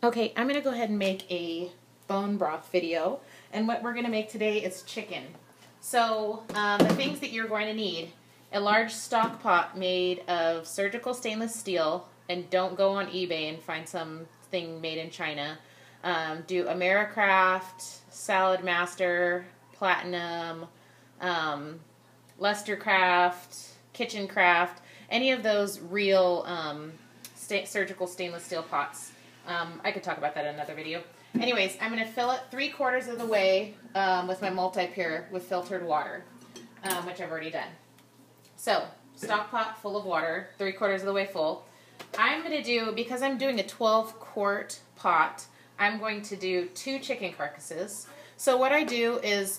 Okay, I'm going to go ahead and make a bone broth video. And what we're going to make today is chicken. So the things that you're going to need: a large stock pot made of surgical stainless steel, and don't go on eBay and find something made in China. Do Americraft, Salad Master, Platinum, Lustercraft, Kitchen Craft, any of those real surgical stainless steel pots. I could talk about that in another video. Anyways, I'm going to fill it 3/4 of the way with my multi-pure with filtered water, which I've already done. So, stock pot full of water, 3/4 of the way full. I'm going to do, because I'm doing a 12-quart pot, I'm going to do 2 chicken carcasses. So what I do is,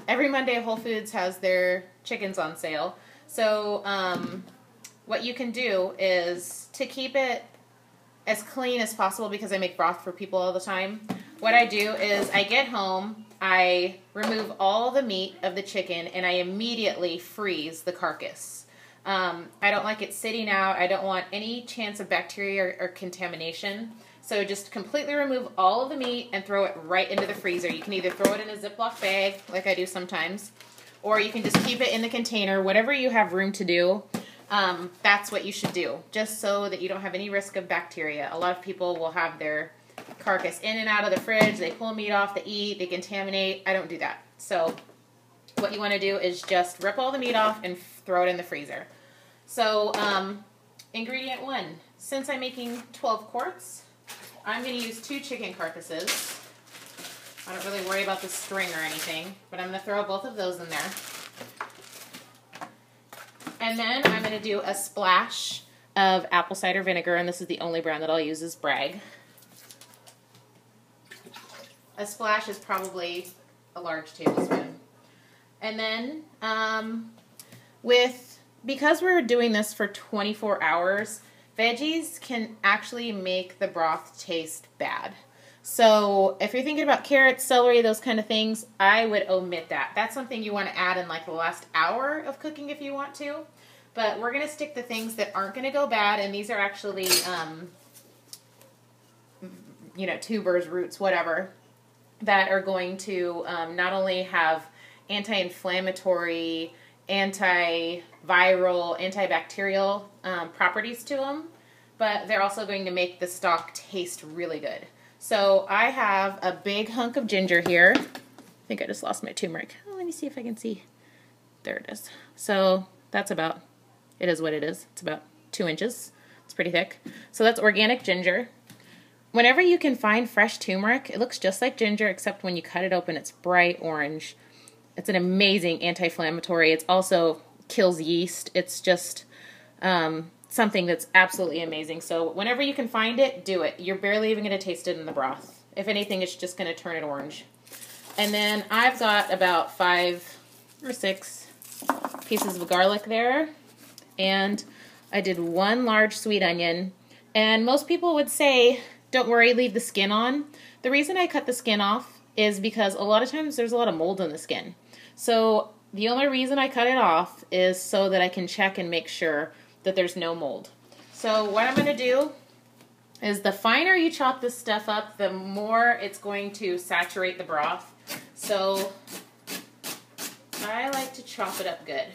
every Monday Whole Foods has their chickens on sale. So what you can do is, to keep it as clean as possible, because I make broth for people all the time, what I do is I get home, I remove all the meat of the chicken, and I immediately freeze the carcass. I don't like it sitting out. I don't want any chance of bacteria or contamination. So just completely remove all of the meat and throw it right into the freezer. You can either throw it in a Ziploc bag, like I do sometimes, or you can just keep it in the container, whatever you have room to do. That's what you should do, just so that you don't have any risk of bacteria. A lot of people will have their carcass in and out of the fridge. They pull meat off, they eat, they contaminate. I don't do that. So what you want to do is just rip all the meat off and throw it in the freezer. So ingredient 1, since I'm making 12 quarts, I'm going to use 2 chicken carcasses. I don't really worry about the string or anything, but I'm going to throw both of those in there. And then I'm going to do a splash of apple cider vinegar, and this is the only brand that I'll use, is Bragg. A splash is probably a large tablespoon. And then because we're doing this for 24 hours, veggies can actually make the broth taste bad. So if you're thinking about carrots, celery, those kind of things, I would omit that. That's something you want to add in like the last hour of cooking if you want to. But we're going to stick to things that aren't going to go bad, and these are actually, tubers, roots, whatever, that are going to not only have anti-inflammatory, antiviral, antibacterial properties to them, but they're also going to make the stock taste really good. So I have a big hunk of ginger here. I think I just lost my turmeric. Oh, let me see if I can see. There it is. So that's about, it is what it is. It's about 2 inches. It's pretty thick. So that's organic ginger. Whenever you can find fresh turmeric, it looks just like ginger, except when you cut it open, it's bright orange. It's an amazing anti-inflammatory. It also kills yeast. It's just something that's absolutely amazing. So whenever you can find it, do it. You're barely even going to taste it in the broth. If anything, it's just going to turn it orange. And then I've got about 5 or 6 pieces of garlic there. And I did 1 large sweet onion. And most people would say, don't worry, leave the skin on. The reason I cut the skin off is because a lot of times there's a lot of mold in the skin. So the only reason I cut it off is so that I can check and make sure that there's no mold. So what I'm going to do is, the finer you chop this stuff up, the more it's going to saturate the broth. So I like to chop it up good.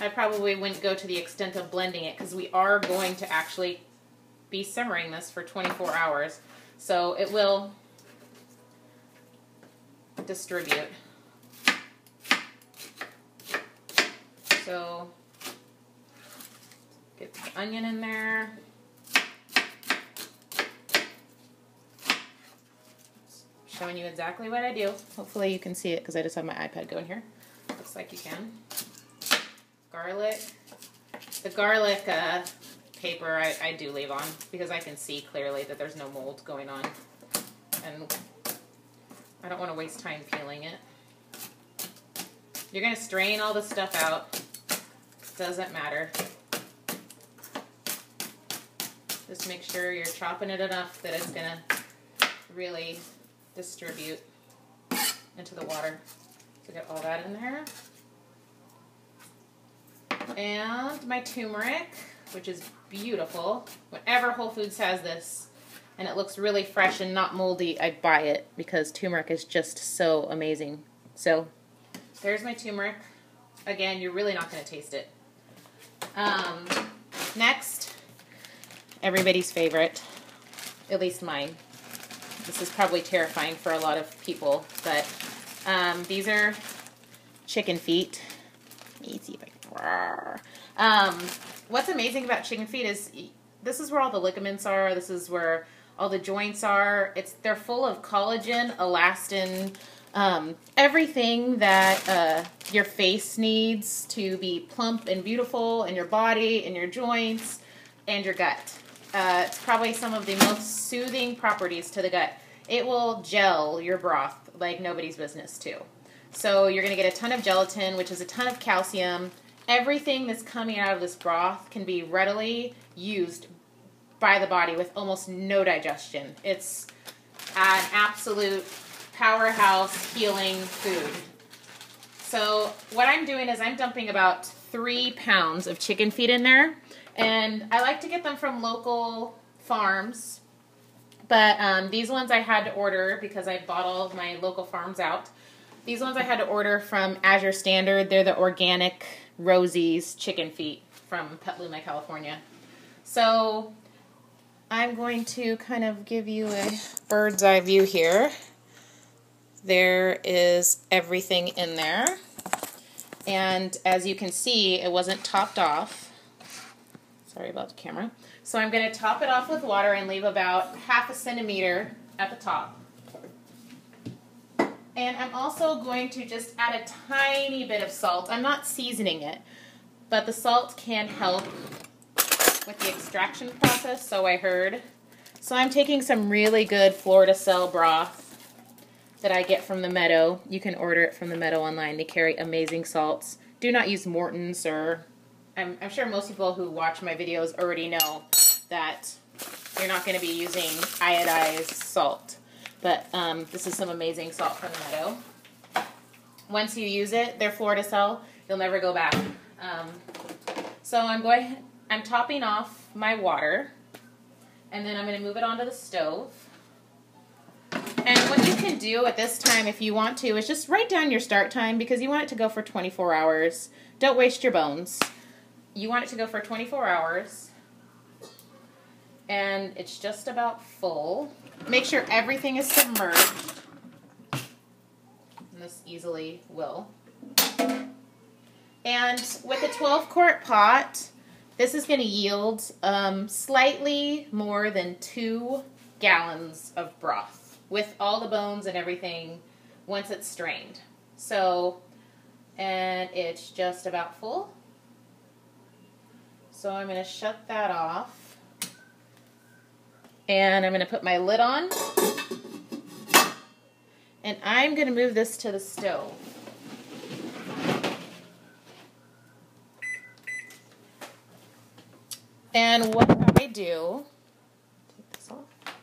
I probably wouldn't go to the extent of blending it, because we are going to actually be simmering this for 24 hours. So it will distribute. So get the onion in there. Showing you exactly what I do. Hopefully you can see it, because I just have my iPad going here. Looks like you can. Garlic. The garlic paper I do leave on, because I can see clearly that there's no mold going on. And I don't want to waste time peeling it. You're going to strain all the stuff out. Doesn't matter. Just make sure you're chopping it enough that it's going to really distribute into the water. So get all that in there. And my turmeric, which is beautiful. Whenever Whole Foods has this and it looks really fresh and not moldy, I buy it because turmeric is just so amazing. So there's my turmeric. Again, you're really not going to taste it. Next, everybody's favorite, at least mine. This is probably terrifying for a lot of people, but these are chicken feet. Let me see if I can. What's amazing about chicken feet is this is where all the ligaments are. This is where all the joints are. They're full of collagen, elastin, everything that your face needs to be plump and beautiful in your body, in your joints, and your gut. It's probably some of the most soothing properties to the gut. It will gel your broth like nobody's business too. So you're going to get a ton of gelatin, which is a ton of calcium. Everything that's coming out of this broth can be readily used by the body with almost no digestion. It's an absolute powerhouse healing food. So what I'm doing is I'm dumping about 3 pounds of chicken feet in there. And I like to get them from local farms. But these ones I had to order because I bought all of my local farms out. These ones I had to order from Azure Standard. They're the organic Rosie's chicken feet from Petaluma, California. So I'm going to kind of give you a bird's eye view here. There is everything in there. And as you can see, it wasn't topped off. Sorry about the camera. So I'm going to top it off with water and leave about 1/2 centimeter at the top. And I'm also going to just add a tiny bit of salt. I'm not seasoning it, but the salt can help with the extraction process, so I heard. So I'm taking some really good Florida Cell broth that I get from the Meadow. You can order it from the Meadow online. They carry amazing salts. Do not use Morton's or... I'm sure most people who watch my videos already know that you're not going to be using iodized salt. But this is some amazing salt from the Meadow. Once you use it, they're Florida Cell, you'll never go back. So I'm topping off my water, and then I'm going to move it onto the stove. And what you can do at this time, if you want to, is just write down your start time because you want it to go for 24 hours. Don't waste your bones. You want it to go for 24 hours. And it's just about full. Make sure everything is submerged. And this easily will. And with a 12-quart pot, this is going to yield slightly more than 2 gallons of broth with all the bones and everything once it's strained. So, and it's just about full. So I'm going to shut that off. And I'm going to put my lid on. And I'm going to move this to the stove. And what I do, take this off.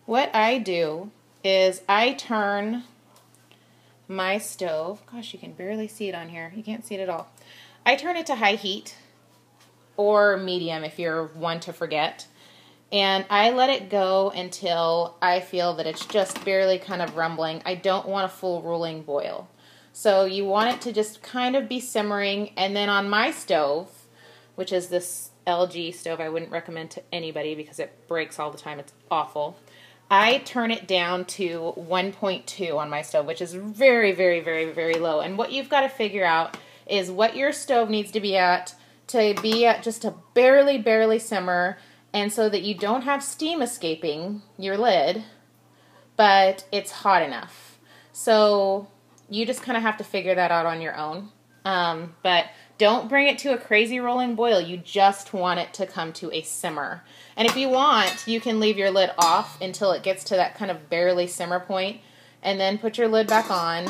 What I do is I turn my stove, gosh, you can barely see it on here. You can't see it at all. I turn it to high heat or medium if you're one to forget. And I let it go until I feel that it's just barely kind of rumbling. I don't want a full rolling boil. So you want it to just kind of be simmering. And then on my stove, which is this LG stove I wouldn't recommend to anybody because it breaks all the time. It's awful. I turn it down to 1.2 on my stove, which is very, very, very, very low. And what you've got to figure out is what your stove needs to be at just a barely, barely simmer, and so that you don't have steam escaping your lid, but it's hot enough. So you just kind of have to figure that out on your own. But don't bring it to a crazy rolling boil. You just want it to come to a simmer. And if you want, you can leave your lid off until it gets to that kind of barely simmer point, and then put your lid back on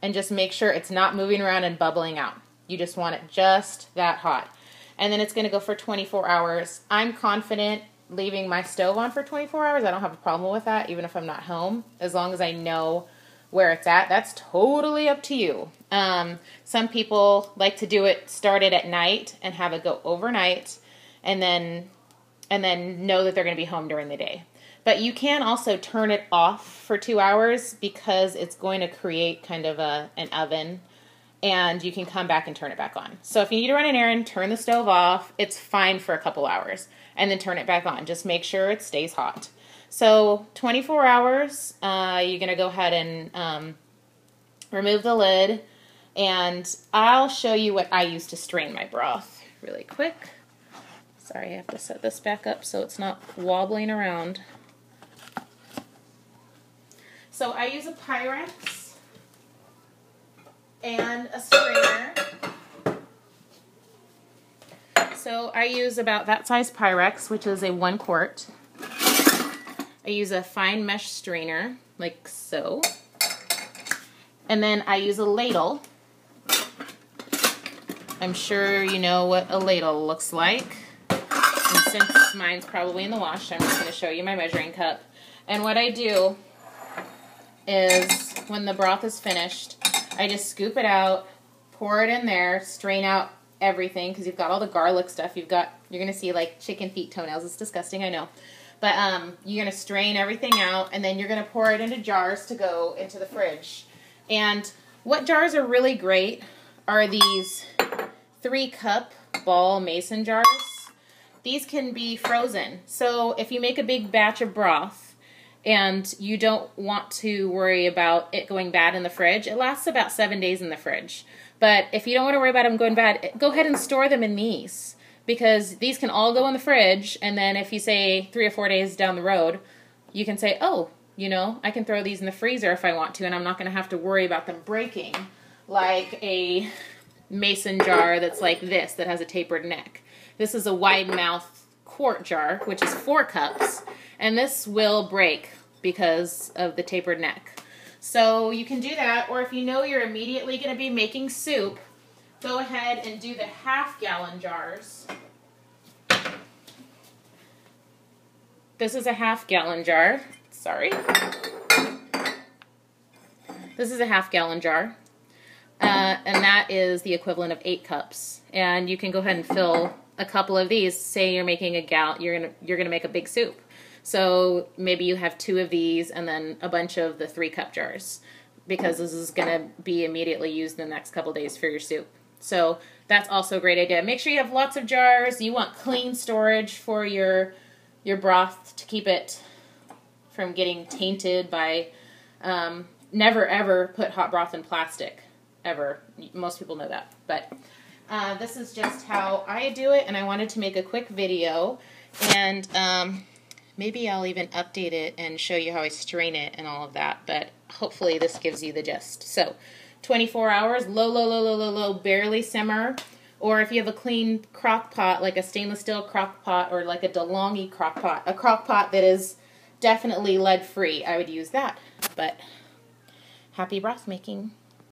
and just make sure it's not moving around and bubbling out. You just want it just that hot. And then it's going to go for 24 hours. I'm confident leaving my stove on for 24 hours. I don't have a problem with that, even if I'm not home, as long as I know where it's at. That's totally up to you. Some people like to do it, start it at night and have it go overnight, and then know that they're going to be home during the day. But you can also turn it off for 2 hours because it's going to create kind of an oven, and you can come back and turn it back on. So if you need to run an errand, turn the stove off. It's fine for a couple hours, and then turn it back on. Just make sure it stays hot. So 24 hours, you're going to go ahead and remove the lid, and I'll show you what I use to strain my broth really quick. Sorry, I have to set this back up so it's not wobbling around. So I use a Pyrex and a strainer. So I use about that size Pyrex, which is a 1 quart. I use a fine mesh strainer, like so. And then I use a ladle. I'm sure you know what a ladle looks like. And since mine's probably in the wash, I'm just going to show you my measuring cup. And what I do is, when the broth is finished, I just scoop it out, pour it in there, strain out everything, because you've got all the garlic stuff. You're going to see like chicken feet toenails. It's disgusting, I know. But you're going to strain everything out, and then you're going to pour it into jars to go into the fridge. And what jars are really great are these 3-cup ball mason jars. These can be frozen. So if you make a big batch of broth and you don't want to worry about it going bad in the fridge, it lasts about 7 days in the fridge. But if you don't want to worry about them going bad, go ahead and store them in these, because these can all go in the fridge, and then if you say 3 or 4 days down the road, you can say, oh, you know, I can throw these in the freezer if I want to, and I'm not going to have to worry about them breaking like a mason jar that's like this, that has a tapered neck. This is a wide mouth quart jar, which is 4 cups, and this will break because of the tapered neck. So you can do that, or if you know you're immediately going to be making soup, go ahead and do the half-gallon jars. This is a half-gallon jar. Sorry. This is a half-gallon jar. And that is the equivalent of 8 cups. And you can go ahead and fill a couple of these. Say you're making a gallon, you're gonna make a big soup. So maybe you have 2 of these and then a bunch of the 3-cup jars, because this is gonna be immediately used in the next couple days for your soup. So that's also a great idea. Make sure you have lots of jars. You want clean storage for your broth to keep it from getting tainted by, never ever put hot broth in plastic, ever. Most people know that, but this is just how I do it, and I wanted to make a quick video, and maybe I'll even update it and show you how I strain it and all of that, but hopefully this gives you the gist. So 24 hours, low, barely simmer. Or if you have a clean crock pot, like a stainless steel crock pot, or like a DeLonghi crock pot, a crock pot that is definitely lead-free, I would use that. But happy broth making.